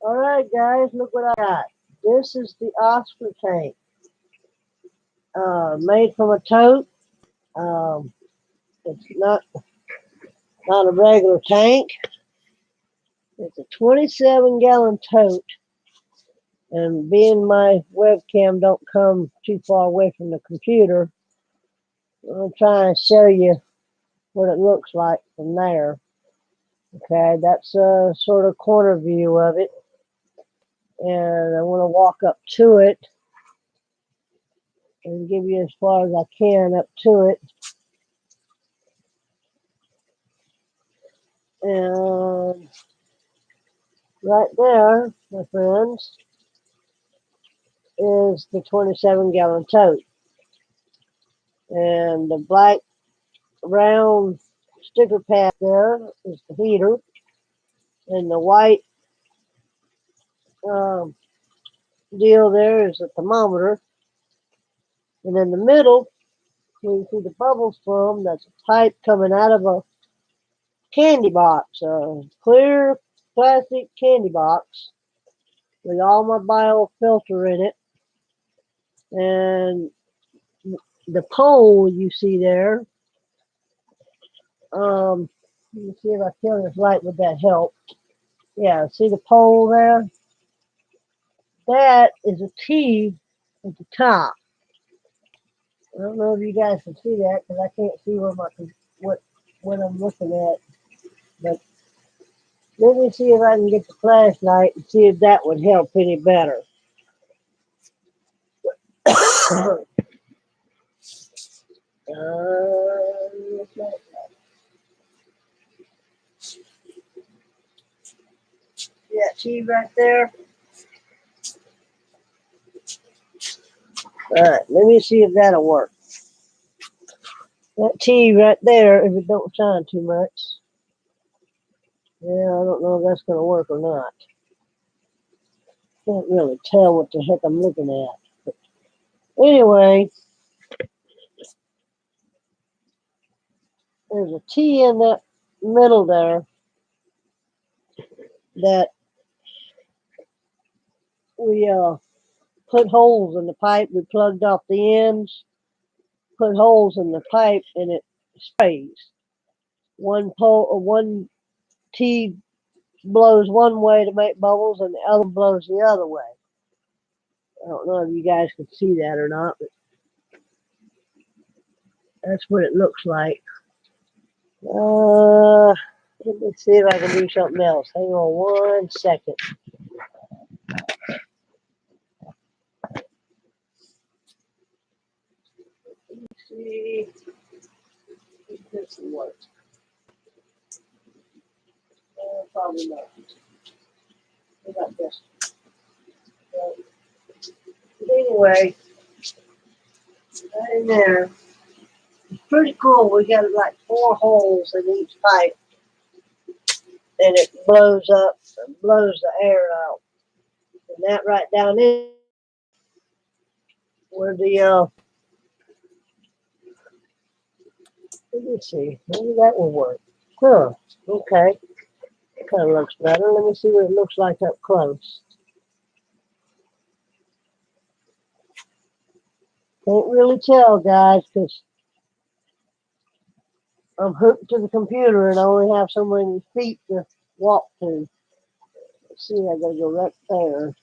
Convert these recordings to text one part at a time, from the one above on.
Alright guys, look what I got. This is the Oscar tank. Made from a tote. Um, it's not a regular tank. It's a 27-gallon tote. And being my webcam don't come too far away from the computer, I'm going to try and show you what it looks like from there. Okay, that's a sort of corner view of it. And I want to walk up to it and give you as far as I can up to it. And right there, my friends, is the 27-gallon tote. And the black round sticker pad there is the heater. And the white um, deal there is the thermometer. And in the middle, where you see the bubbles from, that's a pipe coming out of a candy box, a clear plastic candy box with all my biofilter in it. And the pole you see there, let me see if I turn this light, would that help? Yeah, see the pole there? That is a T at the top. I don't know if you guys can see that because I can't see what I'm looking at. But let me see if I can get the flashlight and see if that would help any better. Yeah, see right there? All right, let me see if that'll work. That T right there, if it don't shine too much. Yeah, I don't know if that's going to work or not. Can't really tell what the heck I'm looking at. But anyway, there's a T in that middle there that we put holes in the pipe. We plugged off the ends, put holes in the pipe, and it sprays. One pole or one T blows one way to make bubbles, and the other blows the other way. I don't know if you guys can see that or not, but that's what it looks like. Let me see if I can do something else. Hang on 1 second. Let me see if this will work. Probably not. What about this? But anyway, right in there. It's pretty cool. We got like 4 holes in each pipe, and it blows up and blows the air out. And that right down in where let me see, maybe that will work. Huh, okay. Kind of looks better. Let me see what it looks like up close. Can't really tell, guys, because I'm hooked to the computer and I only have so many feet to walk to. Let's see, I gotta go right there.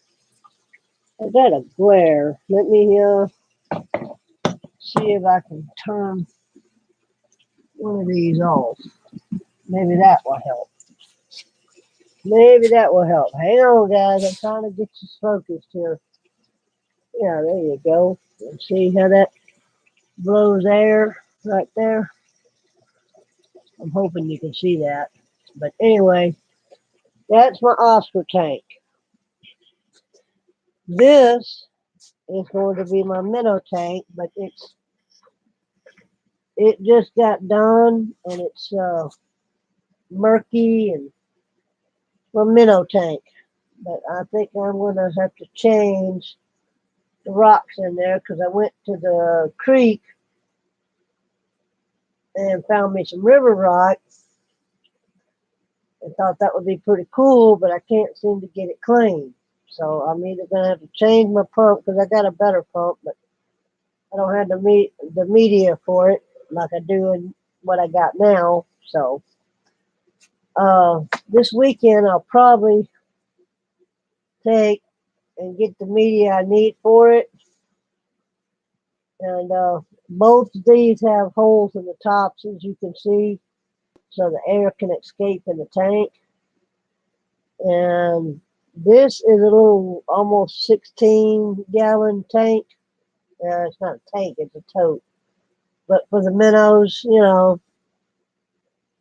I got a glare. Let me see if I can turn one of these off. Maybe that will help. Maybe that will help. Hang on, guys. I'm trying to get you focused here. Yeah, there you go. And see how that blows air right there? I'm hoping you can see that. But anyway, that's my Oscar tank. This is going to be my minnow tank, but it just got done and it's murky and my minnow tank. But I think I'm going to have to change the rocks in there because I went to the creek and found me some river rock I thought that would be pretty cool, but I can't seem to get it clean. So I'm either gonna have to change my pump because I got a better pump, but I don't have the media for it like I do in what I got now. So this weekend I'll probably take and get the media I need for it. And both of these have holes in the tops, as you can see, so the air can escape in the tank. And this is a little almost 16-gallon tank. It's not a tank, it's a tote. But for the minnows,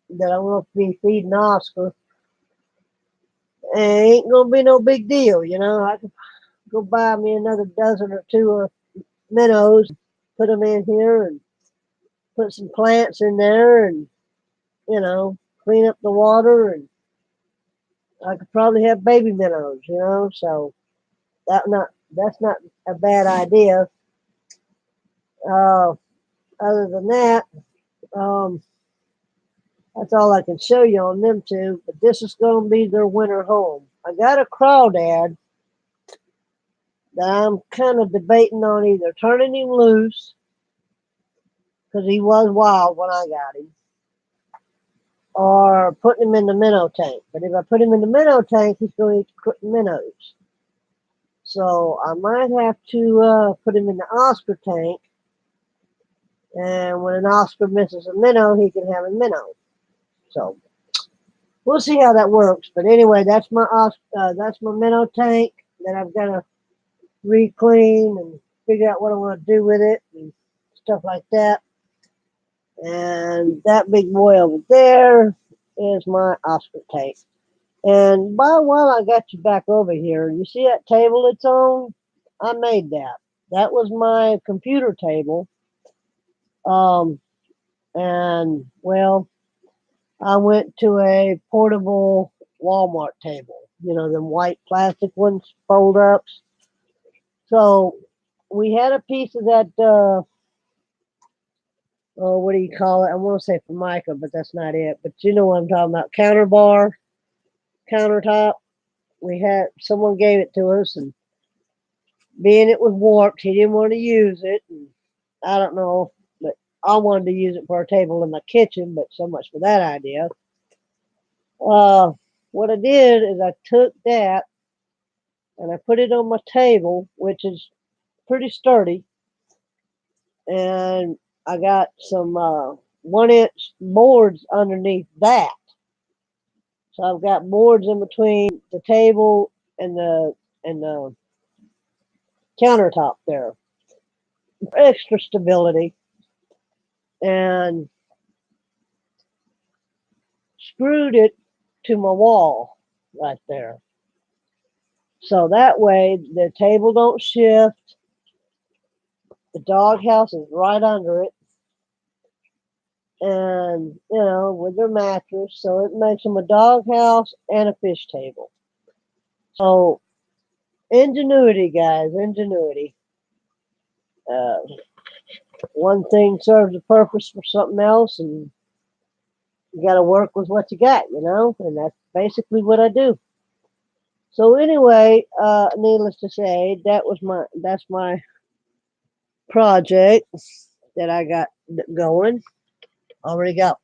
that I will be feeding Oscar, it ain't gonna be no big deal. I could go buy me another dozen or two of minnows, put them in here, and put some plants in there, and you know, clean up the water, and I could probably have baby minnows. So that's not a bad idea. Uh, Other than that, um, that's all I can show you on them two. But this is going to be their winter home. I got a crawdad that I'm kind of debating on either turning him loose because he was wild when I got him, or putting him in the minnow tank. But if I put him in the minnow tank, he's going to eat minnows. So I might have to put him in the Oscar tank. And when an Oscar misses a minnow, he can have a minnow. So we'll see how that works. But anyway, that's my minnow tank that I've got to re-clean and figure out what I want to do with it and stuff like that. And that big boy over there is my Oscar tank. And while I got you back over here, you see that table it's on? I made that. That was my computer table. And well, I went to a portable Walmart table. Them white plastic ones, fold ups. So we had a piece of that. Oh, what do you call it? I want to say Formica, but that's not it. But you know what I'm talking about? Counter bar, countertop. We had someone gave it to us, and being it was warped, he didn't want to use it. And I don't know, but I wanted to use it for a table in my kitchen. But so much for that idea. What I did is I took that and I put it on my table, which is pretty sturdy, and I got some 1-inch boards underneath that. So I've got boards in between the table and the countertop there, for extra stability, and screwed it to my wall right there. So that way the table don't shift. The doghouse is right under it, and with their mattress, so it makes them a doghouse and a fish table. So ingenuity, guys, ingenuity. Uh, One thing serves a purpose for something else, and you got to work with what you got, and that's basically what I do. So anyway, needless to say, that's my project that I got going. Already got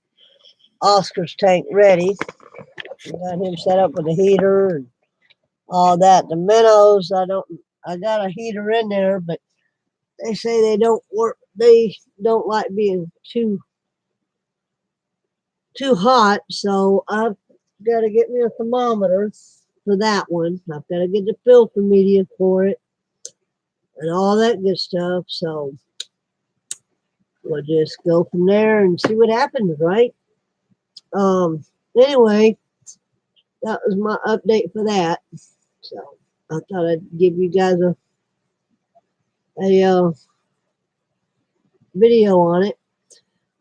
Oscar's tank ready. Got him set up with a heater and all that. The minnows, I got a heater in there, but they say they don't work. They don't like being too hot, so I've got to get me a thermometer for that one. I've got to get the filter media for it and all that good stuff. So we'll just go from there and see what happens, right? Anyway, that was my update for that. So I thought I'd give you guys a video on it.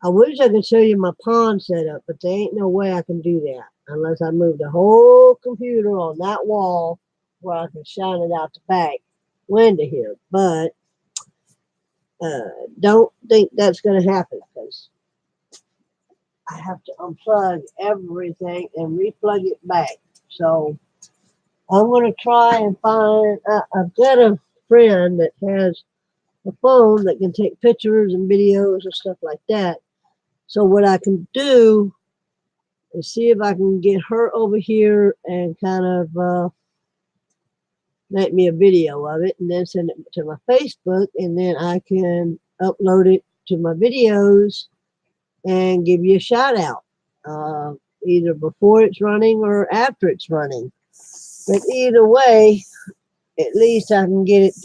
I wish I could show you my pond setup, but there ain't no way I can do that unless I move the whole computer on that wall where I can shine it out the back window here. But don't think that's going to happen because I have to unplug everything and replug it back. So I'm going to try and find. I've got a friend that has a phone that can take pictures and videos and stuff like that. So what I can do is see if I can get her over here and kind of make me a video of it and then send it to my Facebook, and then I can upload it to my videos and give you a shout out, either before it's running or after it's running. But either way, at least I can get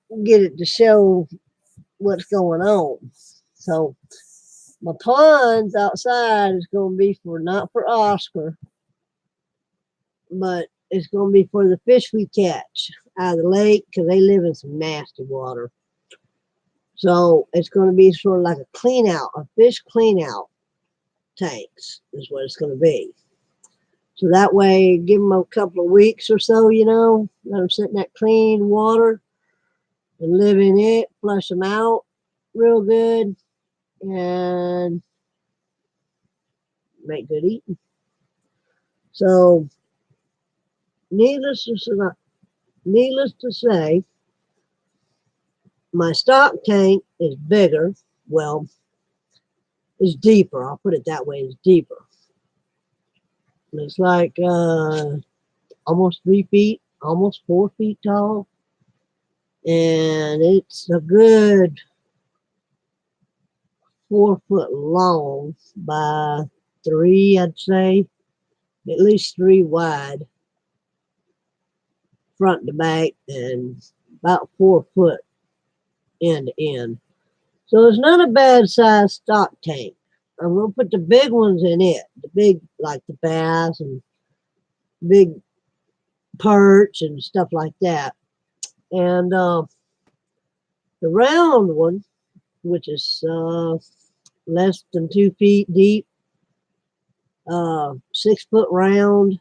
it to show what's going on. So my ponds outside is going to be for not for Oscar, but it's going to be for the fish we catch out of the lake because they live in some nasty water. So it's going to be sort of like a clean out, a fish clean out tanks is what it's going to be. So that way, give them a couple of weeks or so, let them sit in that clean water and live in it, flush them out real good, and make good eating. So, needless to say, my stock tank is bigger. Well, it's deeper. I'll put it that way. It's deeper. It's like almost 3 feet, almost 4 feet tall. And it's a good 4 foot long by 3, I'd say, at least 3 wide, front to back, and about 4 foot end to end. So it's not a bad sized stock tank. I'm going to put the big ones in it, the big, like the bass and big perch and stuff like that. And the round one, which is less than 2 feet deep, 6 foot round,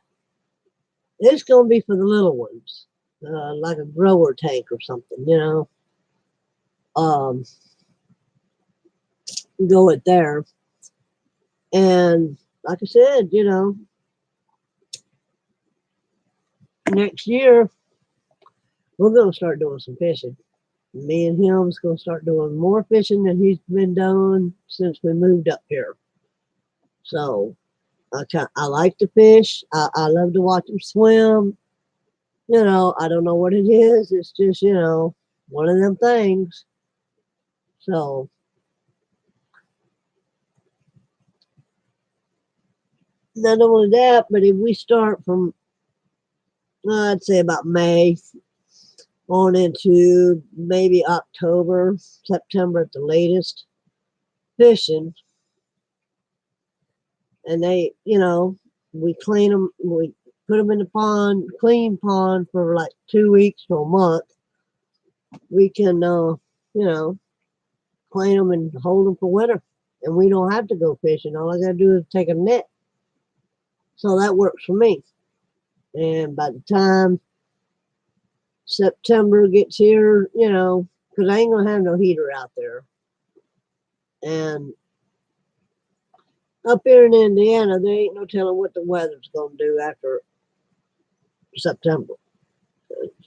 it's going to be for the little ones, like a grower tank or something, go it there. And like I said, next year we're going to start doing some fishing. Me and him's going to start doing more fishing than he's been doing since we moved up here. So I like to fish. I love to watch him swim. I don't know what it is. It's just, one of them things. So not only that, but if we start from, I'd say about May on into maybe October, September at the latest, fishing, and they, we clean them, we put them in the pond, clean pond for like 2 weeks to a month. We can, clean them and hold them for winter, and we don't have to go fishing. All I got to do is take a net. So that works for me. And by the time September gets here, because I ain't going to have no heater out there. And up here in Indiana, there ain't no telling what the weather's going to do after September. It's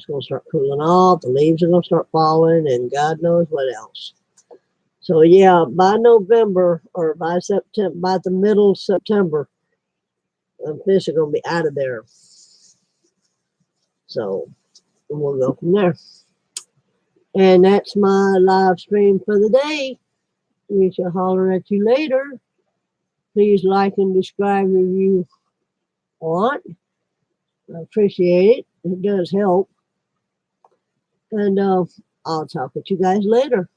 going to start cooling off, the leaves are going to start falling, and God knows what else. So yeah, by November or by September, by the middle of September, fish are going to be out of there. So we'll go from there. And that's my live stream for the day. We shall holler at you later. Please like and subscribe if you want. I appreciate it. It does help. And I'll talk with you guys later.